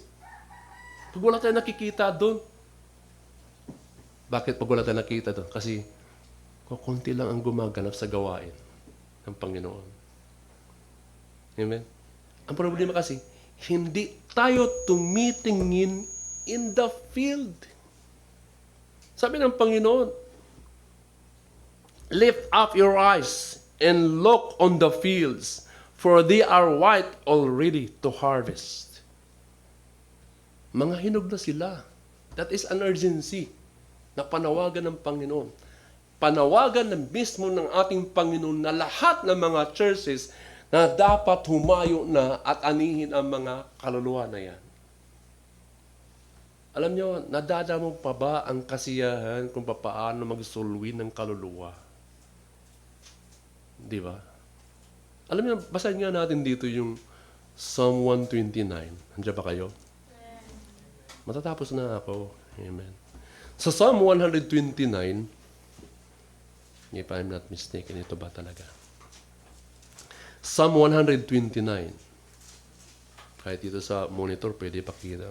Pag wala tayong nakikita doon, bakit pag wala tayong nakikita doon? Kasi, konti lang ang gumaganap sa gawain ng Panginoon. Amen? Ang problema kasi, hindi tayo tumitingin in the field. Sabi ng Panginoon, lift up your eyes and look on the fields, for they are white already to harvest. Mga hinog na sila. That is an urgency na panawagan ng Panginoon. Panawagan na mismo ng ating Panginoon na lahat ng mga churches na dapat humayo na at anihin ang mga kaluluwa na yan. Alam nyo, nadadamo pa ba ang kasiyahan kung paano magsulwi ng kaluluwa? Di ba? Alam nyo, basahin nga natin dito yung Psalm 129. Andiyan ba kayo? Matatapos na ako. Amen. Sa Psalm 129, if I'm not mistaken, ito ba talaga? Psalm 129. Kahit dito sa monitor, pwede pakita.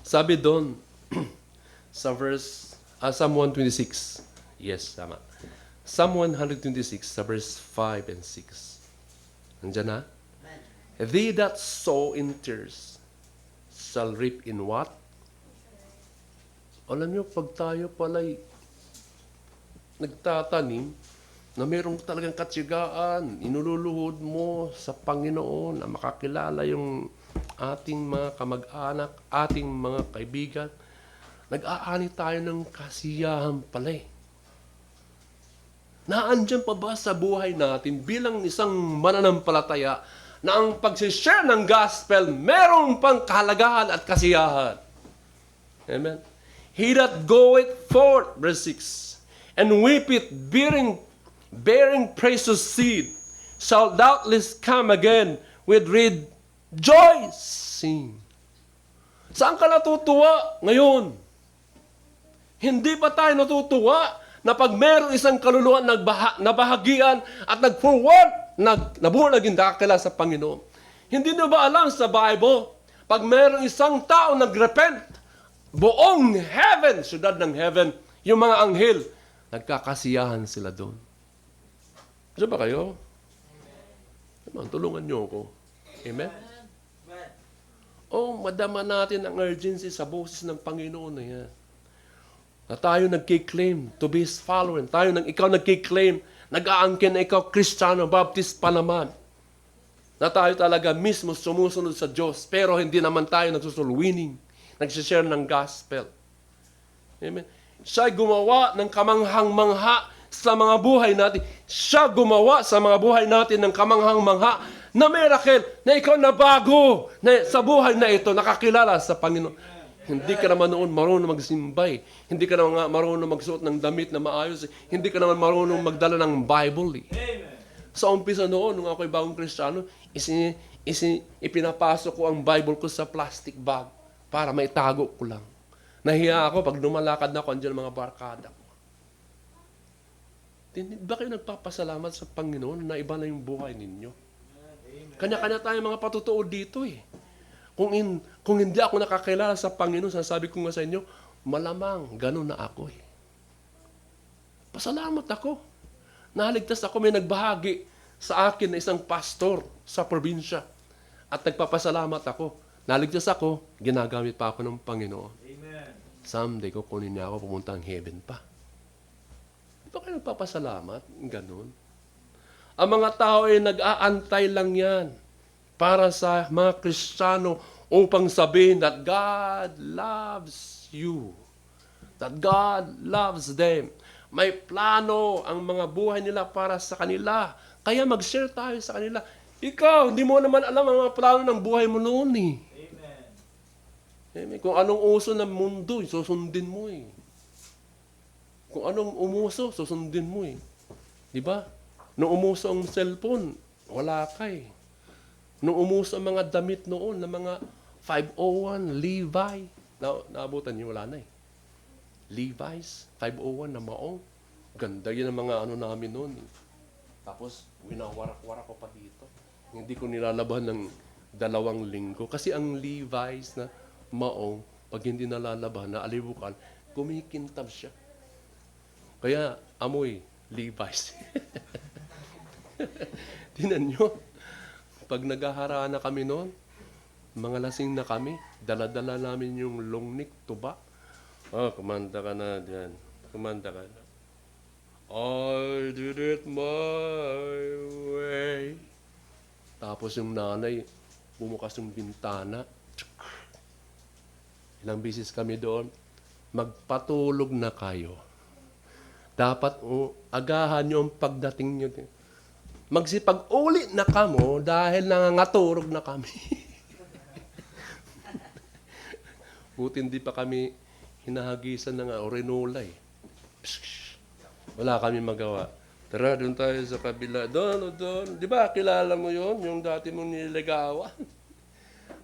Sabi doon, sa Psalm 126. Yes, tama. Psalm 126, sa verse 5 and 6. Nandiyan na? They that sow in tears shall reap in what? Alam nyo, pag tayo pala'y nagtatanim, na mayroong talagang katsigaan, inululuhod mo sa Panginoon na makakilala yung ating mga kamag-anak, ating mga kaibigan, nag-aani tayo ng kasiyahan pala. Naandyan pa ba sa buhay natin bilang isang mananampalataya na ang pag-share ng gospel merong pang kahalagahan at kasiyahan? Amen. He that goeth forth, verse 6, and weepeth, bearing precious seed, shall doubtless come again with rejoicing. Saan ka natutuwa ngayon? Hindi pa tayo natutuwa na pag mayroong isang kaluluwa nabahagian at nag-forward, nabuhay naging dakila sa Panginoon. Hindi nyo ba alam sa Bible, pag mayroong isang tao nag-repent, buong heaven, syudad ng heaven, yung mga anghel, nagkakasiyahan sila doon. Diyan ba kayo? Amen. Tulungan nyo ako. Amen? Oh, madama natin ang urgency sa boses ng Panginoon na yan. Na tayo nagkiklaim to be His follower. Ikaw nagkiklaim, nag-aangkin na ikaw Kristiyano, Baptist pa naman. Na tayo talaga mismo sumusunod sa Diyos, pero hindi naman tayo nagsusulwining, nagsishare ng gospel. Amen. Siya gumawa ng kamanghang-mangha sa mga buhay natin. Siya gumawa sa mga buhay natin ng kamanghang-mangha na miracle, na ikaw na bago na sa buhay na ito, nakakilala sa Panginoon. Hindi ka naman noon marunong magsimbay. Hindi ka naman marunong magsuot ng damit na maayos. Hindi ka naman marunong magdala ng Bible. Sa umpisa noon, nung ako'y bagong Kristiyano, ipinapasok ko ang Bible ko sa plastic bag para maitago ko lang. Nahiya ako pag lumalakad na ako, andyan ang mga barkada ko. Ba kayo nagpapasalamat sa Panginoon na iba na yung buhay ninyo? Kanya-kanya tayo mga patutuo dito eh. Kung hindi ako nakakilala sa Panginoon, sasabi ko nga sa inyo, malamang ganun na ako eh. Pasalamat ako. Naligtas ako, may nagbahagi sa akin na isang pastor sa probinsya. At nagpapasalamat ako. Naligtas ako, ginagamit pa ako ng Panginoon. Amen. Someday, kukunin niya ako, pumunta ang heaven pa. Ito kayo nagpapasalamat, ganun. Ang mga tao ay nag-aantay lang yan para sa mga Kristiyano upang sabihin that God loves you. That God loves them. May plano ang mga buhay nila para sa kanila. Kaya mag-share tayo sa kanila. Ikaw, hindi mo naman alam ang mga plano ng buhay mo noon eh. Amen. Kung anong uso ng mundo, susundin mo eh. Kung anong umuso, susundin mo eh. Di ba? Nung umuso ang cellphone, wala ka eh. Nung umuso ang mga damit noon, na mga 501, Levi, naabutan niyo, wala na eh. Levi's, 501 na maong. Ganda yun ang mga ano namin noon eh. Tapos, winawarak-warak ko pa dito. Hindi ko nilalaban ng 2 linggo. Kasi ang Levi's na maong, pag hindi nalalaban, naalibukan, kumikintab siya. Kaya, amoy, Levi's. Tinan nyo, pag naghahara na kami noon, mga lasing na kami, dala-dala namin yung long neck, tuba. Oh, kumanta ka na dyan. Kumanta ka na. I did it my way. Tapos yung nanay, bumukas yung bintana. Ilang bisis kami doon, magpatulog na kayo. Dapat agahan nyo ang pagdating nyo. Magsipag-uli na kamo dahil nangangaturog na kami. Buti hindi pa kami hinahagisan ng orinula eh. Wala kami magawa. Tara, doon tayo sa kabila. Doon. Di ba, kilala mo yon yung dati mong nililigawan?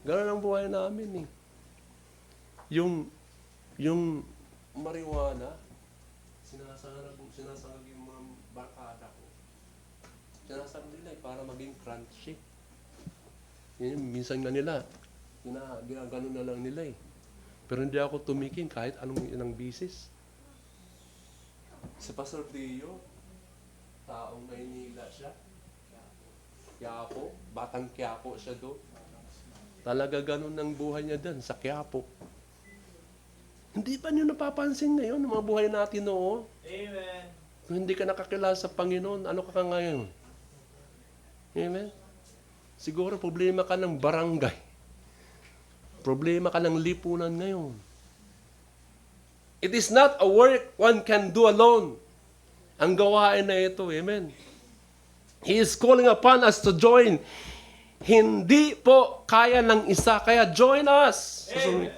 Ganun ang buhay namin eh. Yung marijuana, sinasarag yung mga barkada ko. Sinasarag nila eh, para maging crunchy. Minsan nga nila, ginagano na lang nila eh. Pero hindi ako tumiking kahit anong inang bisis. Si Pastor Dio, taong Maynila siya. Quiapo, batang Quiapo siya doon. Talaga ganun ang buhay niya doon sa Quiapo. Hindi pa niyo napapansin ngayon ang mga buhay natin noon? Amen. Kung hindi ka nakakilala sa Panginoon, ano ka ngayon? Amen? Siguro problema ka ng barangay. Problema ka ng lipunan ngayon. It is not a work one can do alone. Ang gawain na ito, amen. He is calling upon us to join. Hindi po kaya ng isa, kaya join us. Amen.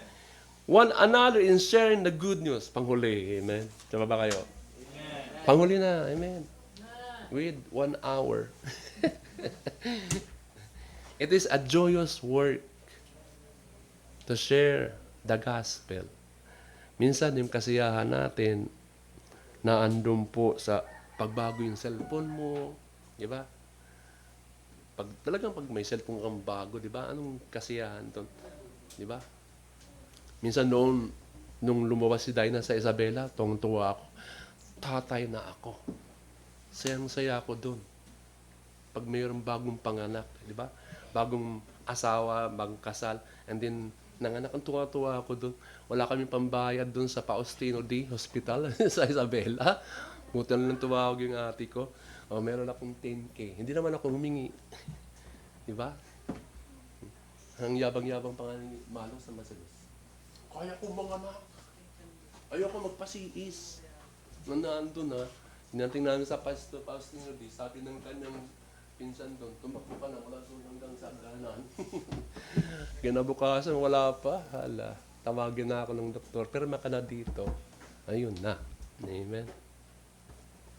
One another in sharing the good news. Panghuli, amen. Tama ba kayo? Amen. Panghuli na, amen. With 1 hour. It is a joyous work to share the gospel. Minsan yung kasiyahan natin na andun po sa pagbago yung cellphone mo, di ba? Talagang pag may cellphone kang bago, di ba? Anong kasiyahan doon? Di ba? Minsan nung lumabas si Dinah sa Isabela, tuwang-tuwa ako. Tatay na ako. Sayang-saya ako doon. Pag mayroong bagong panganak, di ba? Bagong asawa, bagong kasal, and then nanganak, ang tuwa-tuwa ako doon. Wala kami pambayad doon sa Faustino D Hospital sa Isabela. Buti na lang tumawag yung ate ko. Oh, meron akong 10K. Hindi naman ako humingi. Di ba? Ang yabang-yabang pa nga ni Malo sa Masalis. Kaya ko mga anak. Ayoko magpasiis. Nung nandun ha, hinating namin sa Faustino D, sabi ng kanyang pinsan doon, tumakbo ka na, wala doon hanggang sa hangganan. Kinabukasan, wala pa. Hala, tawagin na ako ng doktor, pero maka na dito. Ayun na. Amen.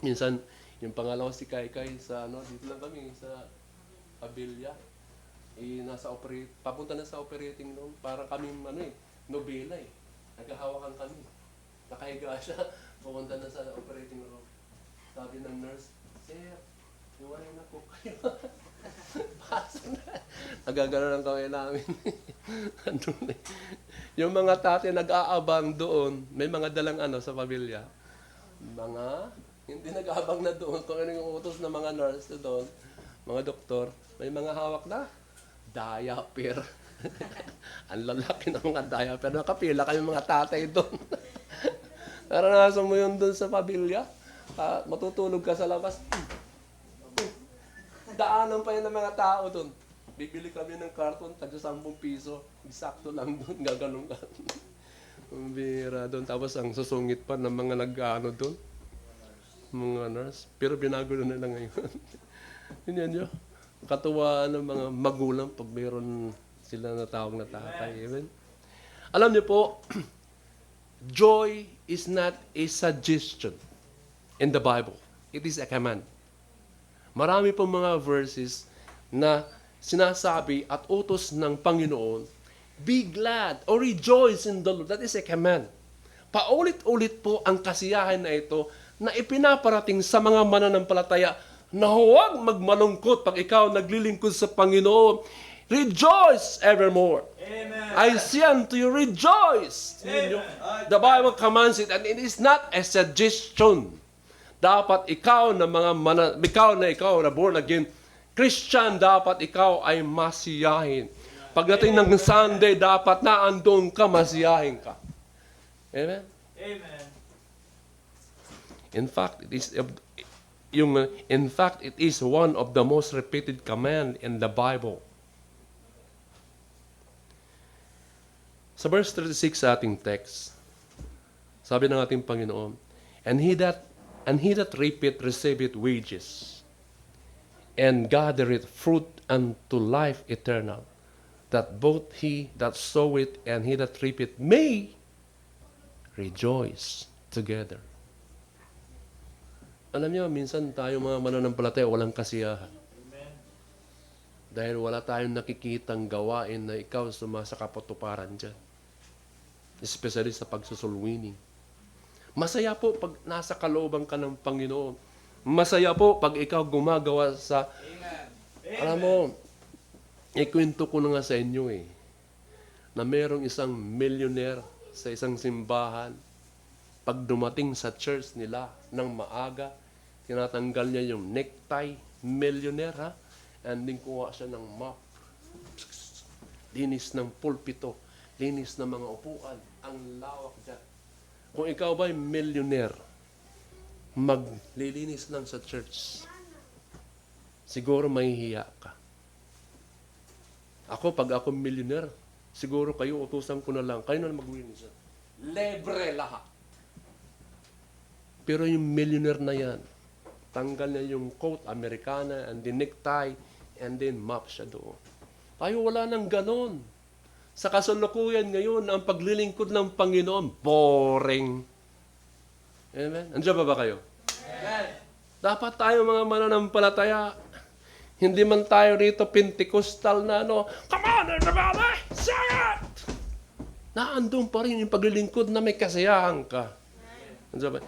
Minsan, yung pangalawa si Kai sa dito lang kami, sa Abilia. Papunta na sa operating room, para kami, nobela eh. Naghahawakan kami. Nakahiga siya, pupunta na sa operating room. Sabi ng nurse, Sir, iwanan na po kayo. Pasok na. Nagagano lang kami namin. Yung mga tate nag-aabang doon, may mga dalang sa pamilya. Hindi nag-aabang na doon. Kung ano yung utos ng mga nurse doon, mga doktor, may mga hawak na diaper. Ang lalaki ng mga diaper. Nakapila kami mga tatay doon. Naranasan mo yun doon sa pamilya? Matutulog ka sa labas. Daanan pa yun ng mga tao doon. Bibili kami ng karton, tagsa 10 piso. Eksakto lang doon, gaganong ka. Bira doon. Tapos ang susungit pa ng mga nag-ano doon. Mga nurse. Pero binago na nila ngayon. Yun nyo. Katuwaan ng mga magulang pag mayroon sila na tawag na tatay. Amen? Alam niyo po, joy is not a suggestion in the Bible. It is a command. Marami pong mga verses na sinasabi at utos ng Panginoon, be glad or rejoice in the Lord. That is a command. Paulit-ulit po ang kasiyahan na ito na ipinaparating sa mga mananampalataya na huwag magmalungkot pag ikaw naglilingkod sa Panginoon. Rejoice evermore. Amen. I say unto you, rejoice. Amen. The Bible commands it, and it is not a suggestion. Dapat ikaw na born again Christian, dapat ikaw ay masiyahin. Pagdating ng Sunday, dapat na andun ka, masiyahin ka. Amen? Amen. In fact, it is one of the most repeated command in the Bible. Sa verse 36 sa ating text, sabi ng ating Panginoon, and he that reapeth receiveth wages, and gathereth fruit unto life eternal, that both he that soweth and he that reapeth may rejoice together. Alam niyo, minsan tayo mga mananampalataya walang kasiyahan. Amen. Dahil wala tayong nakikitang gawain na ikaw sumasa kapatuparan dyan. Especially sa pagsusulwining. Masaya po pag nasa kalooban ka ng Panginoon. Masaya po pag ikaw gumagawa sa... Amen. Alam mo, ikwento ko na nga sa inyo na merong isang millionaire sa isang simbahan. Pag dumating sa church nila ng maaga, tinatanggal niya yung necktie, millionaire ha, and din kuha siya ng mop. Linis ng pulpito, linis ng mga upuan, ang lawak dyan. Kung ikaw ba'y millionaire, maglilinis lang sa church, siguro mahihiya ka. Pag ako millionaire, siguro kayo utusan ko na lang, kayo na maglinis. Libre lahat. Pero yung millionaire na yan, tanggal niya yung coat, Americana, and the necktie, and then mop siya doon. Tayo wala nang ganon. Sa kasalukuyan ngayon, ang paglilingkod ng Panginoon, boring. Amen? Andiyan ba kayo? Amen. Dapat tayo mga mananampalataya, hindi man tayo rito Pentecostal na come on, everybody, sing it! Naandun pa rin yung paglilingkod na may kasiyahan ka. Andiyan ba?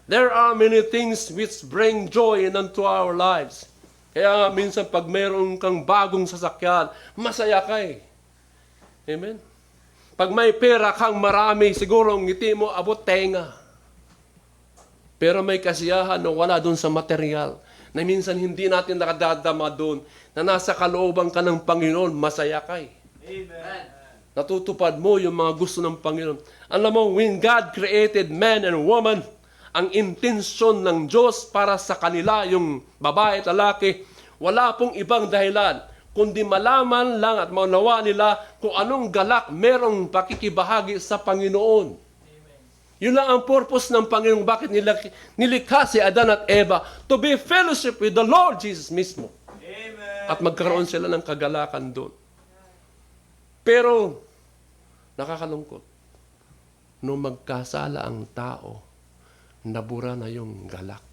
There are many things which bring joy into our lives. Kaya nga minsan pag mayroon kang bagong sasakyan, masaya ka eh. Amen? Pag may pera kang marami, siguro ang ngiti mo abot tenga. Pero may kasiyahan na wala doon sa material. Na minsan hindi natin nakadadama doon. Na nasa kalooban ka ng Panginoon, masaya ka eh. Amen. Natutupad mo yung mga gusto ng Panginoon. Alam mo, when God created man and woman, ang intensyon ng Diyos para sa kanila, yung babae at lalaki, wala pong ibang dahilan, kundi malaman lang at maunawa nila kung anong galak merong pakikibahagi sa Panginoon. Amen. Yun lang ang purpose ng Panginoon, bakit nilikha si Adan at Eva, to be fellowship with the Lord Jesus mismo. Amen. At magkaroon sila ng kagalakan doon. Pero, nakakalungkot, nung magkasala ang tao, nabura na yung galak.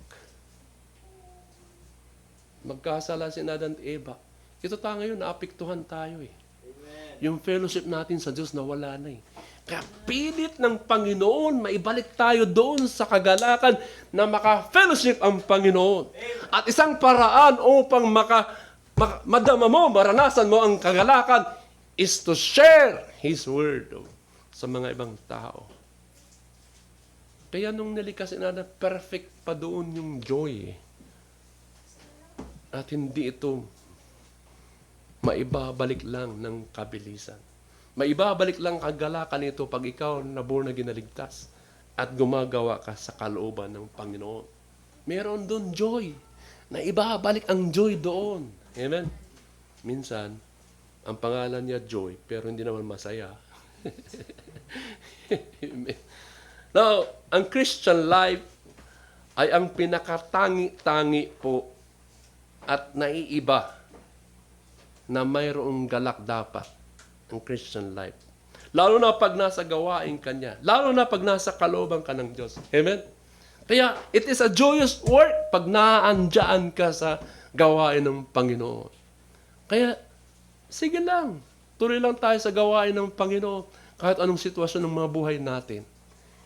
Magkasala si Adan at Eva. Ito tayo ngayon, naapektuhan tayo eh. Amen. Yung fellowship natin sa Diyos nawala na eh. Kaya pilit ng Panginoon, maibalik tayo doon sa kagalakan na maka-fellowship ang Panginoon. At isang paraan upang madama mo, maranasan mo ang kagalakan is to share His Word sa mga ibang tao. Kaya nung nilikha si Adan, perfect pa doon yung joy eh. At hindi ito maibabalik lang ng kabilisan. Maibabalik lang kagalakan ito pag ikaw na born na ginaligtas at gumagawa ka sa kalooban ng Panginoon. Meron doon joy. Na ibabalik ang joy doon. Amen? Minsan, ang pangalan niya joy, pero hindi naman masaya. Amen. Now, ang Christian life ay ang pinakatangi-tangi po at naiiba na mayroong galak dapat ang Christian life. Lalo na pag nasa gawain ka niya. Lalo na pag nasa kalooban ka ng Diyos. Amen? Kaya, it is a joyous work pag naandyan ka sa gawain ng Panginoon. Kaya, sige lang. Tuloy lang tayo sa gawain ng Panginoon kahit anong sitwasyon ng mga buhay natin.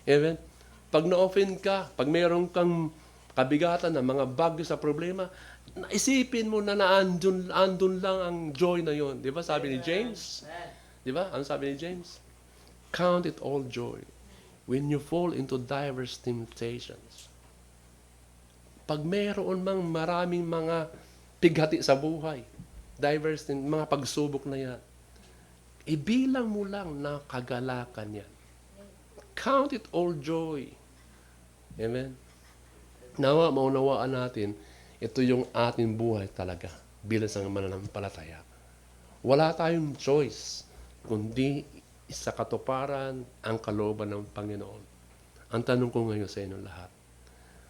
Amen? Pag na-offend ka, pag mayroon kang kabigatan ng mga bagyo sa problema, naisipin mo na andun lang ang joy na yon. Di ba sabi ni James? Di ba? Ano sabi ni James? Count it all joy when you fall into diverse temptations. Pag mayroon mang maraming mga pighati sa buhay, mga pagsubok na yan, ibilang mo lang na kagalakan yan. Count it all joy. Amen? Nawa, maunawaan natin, ito yung ating buhay talaga bilang isang mananampalataya. Wala tayong choice kundi sa katuparan ang kalooban ng Panginoon. Ang tanong ko ngayon sa inyong lahat,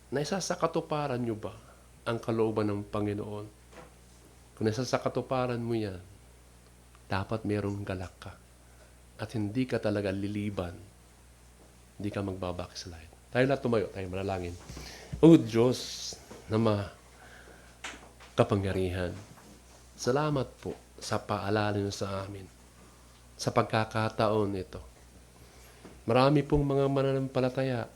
naisa sa katuparan nyo ba ang kalooban ng Panginoon? Kung nasa sa katuparan mo yan, dapat mayroong galak ka. At hindi ka talaga liliban. Hindi ka magbabackslide. Tayo lahat tumayo, tayo manalangin. O Diyos na kapangyarihan, salamat po sa paalala niyo sa amin. Sa pagkakataon ito. Marami pong mga mananampalataya